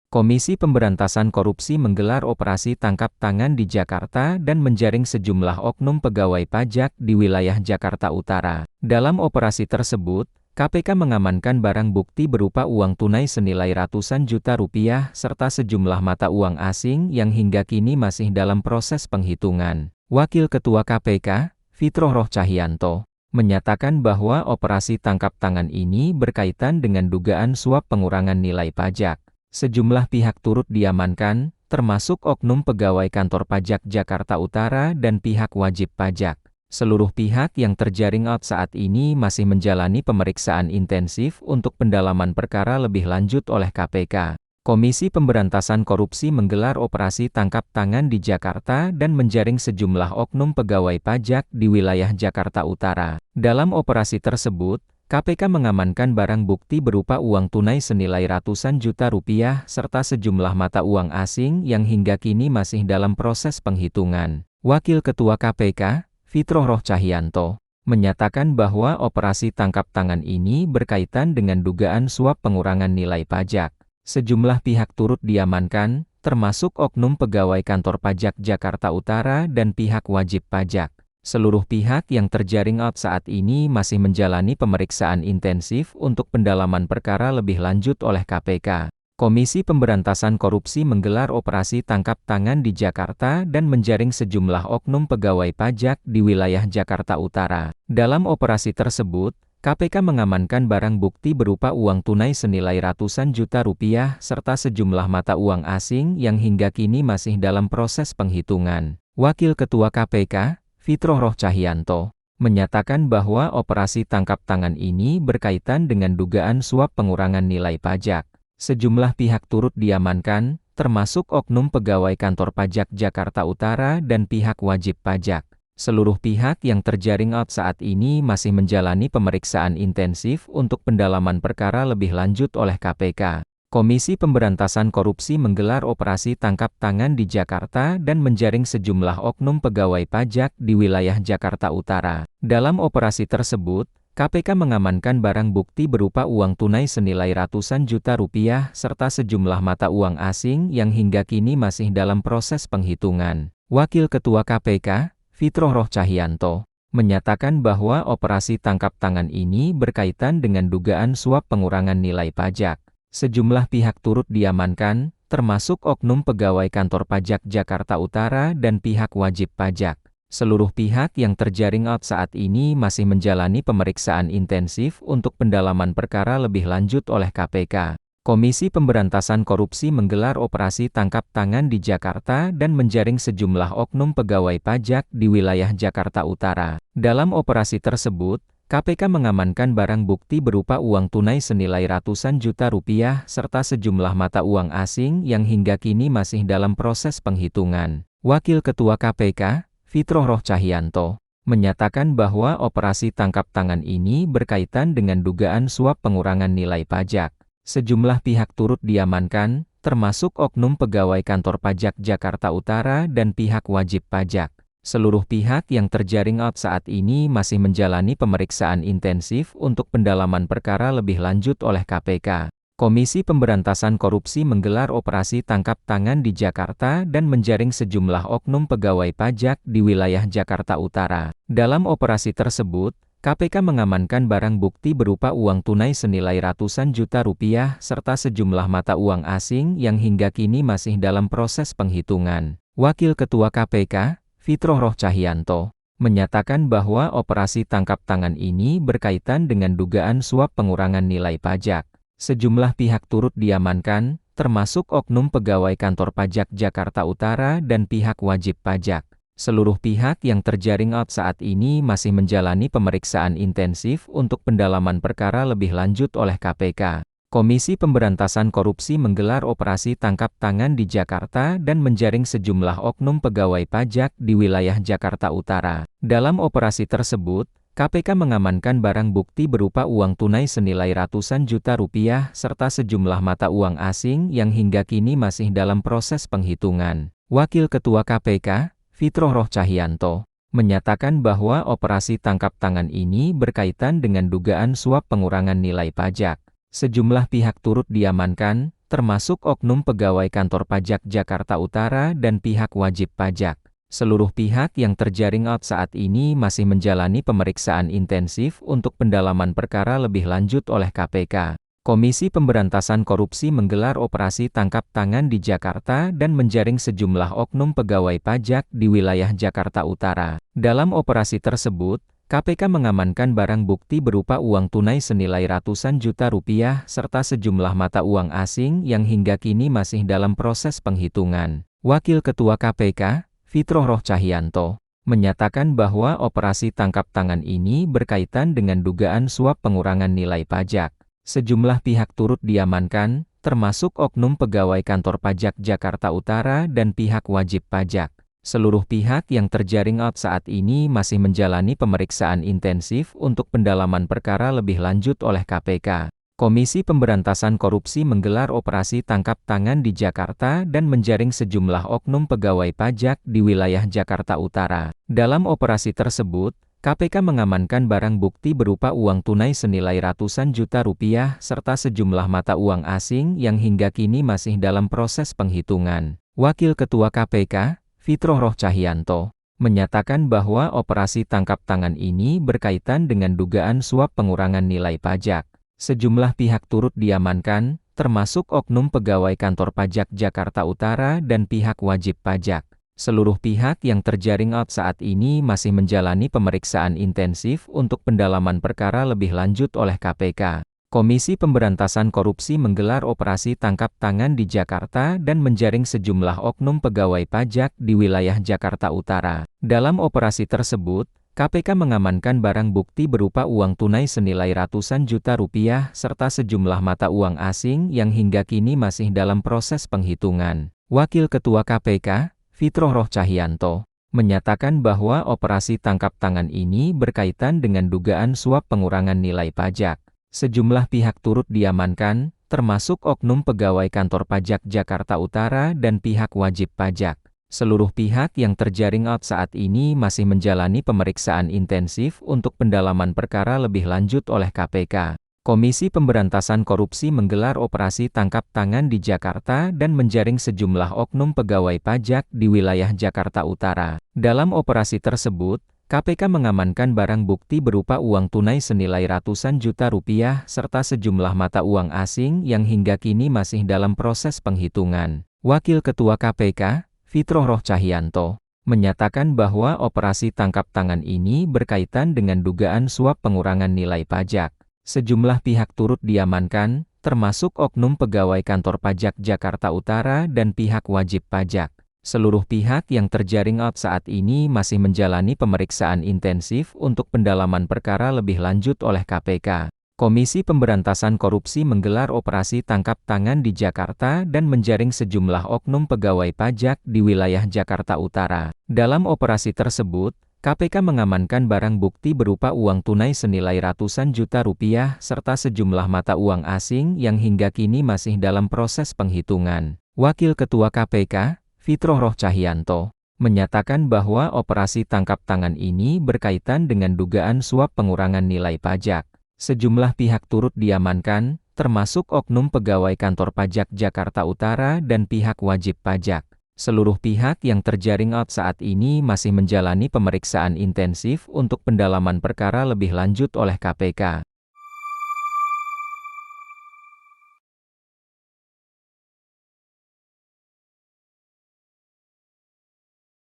Komisi Pemberantasan Korupsi menggelar operasi tangkap tangan di Jakarta dan menjaring sejumlah oknum pegawai pajak di wilayah Jakarta Utara. Dalam operasi tersebut, KPK mengamankan barang bukti berupa uang tunai senilai ratusan juta rupiah serta sejumlah mata uang asing yang hingga kini masih dalam proses penghitungan. Wakil Ketua KPK, Fitroh Roh Cahyanto, menyatakan bahwa operasi tangkap tangan ini berkaitan dengan dugaan suap pengurangan nilai pajak. Sejumlah pihak turut diamankan, termasuk oknum pegawai kantor pajak Jakarta Utara dan pihak wajib pajak. Seluruh pihak yang terjaring out saat ini masih menjalani pemeriksaan intensif untuk pendalaman perkara lebih lanjut oleh KPK. Komisi Pemberantasan Korupsi menggelar operasi tangkap tangan di Jakarta dan menjaring sejumlah oknum pegawai pajak di wilayah Jakarta Utara. Dalam operasi tersebut, KPK mengamankan barang bukti berupa uang tunai senilai ratusan juta rupiah serta sejumlah mata uang asing yang hingga kini masih dalam proses penghitungan. Wakil Ketua KPK, Fitroh Roh Cahyanto, menyatakan bahwa operasi tangkap tangan ini berkaitan dengan dugaan suap pengurangan nilai pajak. Sejumlah pihak turut diamankan, termasuk oknum pegawai kantor pajak Jakarta Utara dan pihak wajib pajak. Seluruh pihak yang terjaring out saat ini masih menjalani pemeriksaan intensif untuk pendalaman perkara lebih lanjut oleh KPK. Komisi Pemberantasan Korupsi menggelar operasi tangkap tangan di Jakarta dan menjaring sejumlah oknum pegawai pajak di wilayah Jakarta Utara. Dalam operasi tersebut, KPK mengamankan barang bukti berupa uang tunai senilai ratusan juta rupiah serta sejumlah mata uang asing yang hingga kini masih dalam proses penghitungan. Wakil Ketua KPK, Fitroh Roh Cahyanto, menyatakan bahwa operasi tangkap tangan ini berkaitan dengan dugaan suap pengurangan nilai pajak. Sejumlah pihak turut diamankan, termasuk oknum pegawai kantor pajak Jakarta Utara dan pihak wajib pajak. Seluruh pihak yang terjaring out saat ini masih menjalani pemeriksaan intensif untuk pendalaman perkara lebih lanjut oleh KPK. Komisi Pemberantasan Korupsi menggelar operasi tangkap tangan di Jakarta dan menjaring sejumlah oknum pegawai pajak di wilayah Jakarta Utara. Dalam operasi tersebut, KPK mengamankan barang bukti berupa uang tunai senilai ratusan juta rupiah serta sejumlah mata uang asing yang hingga kini masih dalam proses penghitungan. Wakil Ketua KPK, Fitroh Roh Cahyanto, menyatakan bahwa operasi tangkap tangan ini berkaitan dengan dugaan suap pengurangan nilai pajak. Sejumlah pihak turut diamankan, termasuk oknum pegawai kantor pajak Jakarta Utara dan pihak wajib pajak. Seluruh pihak yang terjaring out saat ini masih menjalani pemeriksaan intensif untuk pendalaman perkara lebih lanjut oleh KPK. Komisi Pemberantasan Korupsi menggelar operasi tangkap tangan di Jakarta dan menjaring sejumlah oknum pegawai pajak di wilayah Jakarta Utara. Dalam operasi tersebut, KPK mengamankan barang bukti berupa uang tunai senilai ratusan juta rupiah serta sejumlah mata uang asing yang hingga kini masih dalam proses penghitungan. Wakil Ketua KPK, Fitroh Roh Cahyanto, menyatakan bahwa operasi tangkap tangan ini berkaitan dengan dugaan suap pengurangan nilai pajak. Sejumlah pihak turut diamankan, termasuk oknum pegawai kantor pajak Jakarta Utara dan pihak wajib pajak. Seluruh pihak yang terjaring out saat ini masih menjalani pemeriksaan intensif untuk pendalaman perkara lebih lanjut oleh KPK. Komisi Pemberantasan Korupsi menggelar operasi tangkap tangan di Jakarta dan menjaring sejumlah oknum pegawai pajak di wilayah Jakarta Utara. Dalam operasi tersebut, KPK mengamankan barang bukti berupa uang tunai senilai ratusan juta rupiah serta sejumlah mata uang asing yang hingga kini masih dalam proses penghitungan. Wakil Ketua KPK, Fitroh Roh Cahyanto, menyatakan bahwa operasi tangkap tangan ini berkaitan dengan dugaan suap pengurangan nilai pajak. Sejumlah pihak turut diamankan, termasuk oknum pegawai kantor pajak Jakarta Utara dan pihak wajib pajak. Seluruh pihak yang terjaring out saat ini masih menjalani pemeriksaan intensif untuk pendalaman perkara lebih lanjut oleh KPK. Komisi Pemberantasan Korupsi menggelar operasi tangkap tangan di Jakarta dan menjaring sejumlah oknum pegawai pajak di wilayah Jakarta Utara. Dalam operasi tersebut, KPK mengamankan barang bukti berupa uang tunai senilai ratusan juta rupiah serta sejumlah mata uang asing yang hingga kini masih dalam proses penghitungan. Wakil Ketua KPK, Fitroh Roh Cahyanto, menyatakan bahwa operasi tangkap tangan ini berkaitan dengan dugaan suap pengurangan nilai pajak. Sejumlah pihak turut diamankan, termasuk oknum pegawai kantor pajak Jakarta Utara dan pihak wajib pajak. Seluruh pihak yang terjaring out saat ini masih menjalani pemeriksaan intensif untuk pendalaman perkara lebih lanjut oleh KPK. Komisi Pemberantasan Korupsi menggelar operasi tangkap tangan di Jakarta dan menjaring sejumlah oknum pegawai pajak di wilayah Jakarta Utara. Dalam operasi tersebut, KPK mengamankan barang bukti berupa uang tunai senilai ratusan juta rupiah serta sejumlah mata uang asing yang hingga kini masih dalam proses penghitungan. Wakil Ketua KPK, Fitroh Roh Cahyanto, menyatakan bahwa operasi tangkap tangan ini berkaitan dengan dugaan suap pengurangan nilai pajak. Sejumlah pihak turut diamankan, termasuk oknum pegawai kantor pajak Jakarta Utara dan pihak wajib pajak. Seluruh pihak yang terjaring out saat ini masih menjalani pemeriksaan intensif untuk pendalaman perkara lebih lanjut oleh KPK. Komisi Pemberantasan Korupsi menggelar operasi tangkap tangan di Jakarta dan menjaring sejumlah oknum pegawai pajak di wilayah Jakarta Utara. Dalam operasi tersebut, KPK mengamankan barang bukti berupa uang tunai senilai ratusan juta rupiah serta sejumlah mata uang asing yang hingga kini masih dalam proses penghitungan. Wakil Ketua KPK, Fitroh Roh Cahyanto, menyatakan bahwa operasi tangkap tangan ini berkaitan dengan dugaan suap pengurangan nilai pajak. Sejumlah pihak turut diamankan, termasuk oknum pegawai kantor pajak Jakarta Utara dan pihak wajib pajak. Seluruh pihak yang terjaring out saat ini masih menjalani pemeriksaan intensif untuk pendalaman perkara lebih lanjut oleh KPK. Komisi Pemberantasan Korupsi menggelar operasi tangkap tangan di Jakarta dan menjaring sejumlah oknum pegawai pajak di wilayah Jakarta Utara. Dalam operasi tersebut, KPK mengamankan barang bukti berupa uang tunai senilai ratusan juta rupiah serta sejumlah mata uang asing yang hingga kini masih dalam proses penghitungan. Wakil Ketua KPK, Fitroh Roh Cahyanto, menyatakan bahwa operasi tangkap tangan ini berkaitan dengan dugaan suap pengurangan nilai pajak. Sejumlah pihak turut diamankan, termasuk oknum pegawai kantor pajak Jakarta Utara dan pihak wajib pajak. Seluruh pihak yang terjaring out saat ini masih menjalani pemeriksaan intensif untuk pendalaman perkara lebih lanjut oleh KPK. Komisi Pemberantasan Korupsi menggelar operasi tangkap tangan di Jakarta dan menjaring sejumlah oknum pegawai pajak di wilayah Jakarta Utara. Dalam operasi tersebut, KPK mengamankan barang bukti berupa uang tunai senilai ratusan juta rupiah serta sejumlah mata uang asing yang hingga kini masih dalam proses penghitungan. Wakil Ketua KPK, Fitroh Roh Cahyanto, menyatakan bahwa operasi tangkap tangan ini berkaitan dengan dugaan suap pengurangan nilai pajak. Sejumlah pihak turut diamankan, termasuk oknum pegawai kantor pajak Jakarta Utara dan pihak wajib pajak. Seluruh pihak yang terjaring out saat ini masih menjalani pemeriksaan intensif untuk pendalaman perkara lebih lanjut oleh KPK. Komisi Pemberantasan Korupsi menggelar operasi tangkap tangan di Jakarta dan menjaring sejumlah oknum pegawai pajak di wilayah Jakarta Utara. Dalam operasi tersebut, KPK mengamankan barang bukti berupa uang tunai senilai ratusan juta rupiah serta sejumlah mata uang asing yang hingga kini masih dalam proses penghitungan. Wakil Ketua KPK, Fitroh Roh Cahyanto, menyatakan bahwa operasi tangkap tangan ini berkaitan dengan dugaan suap pengurangan nilai pajak. Sejumlah pihak turut diamankan, termasuk oknum pegawai kantor pajak Jakarta Utara dan pihak wajib pajak. Seluruh pihak yang terjaring out saat ini masih menjalani pemeriksaan intensif untuk pendalaman perkara lebih lanjut oleh KPK.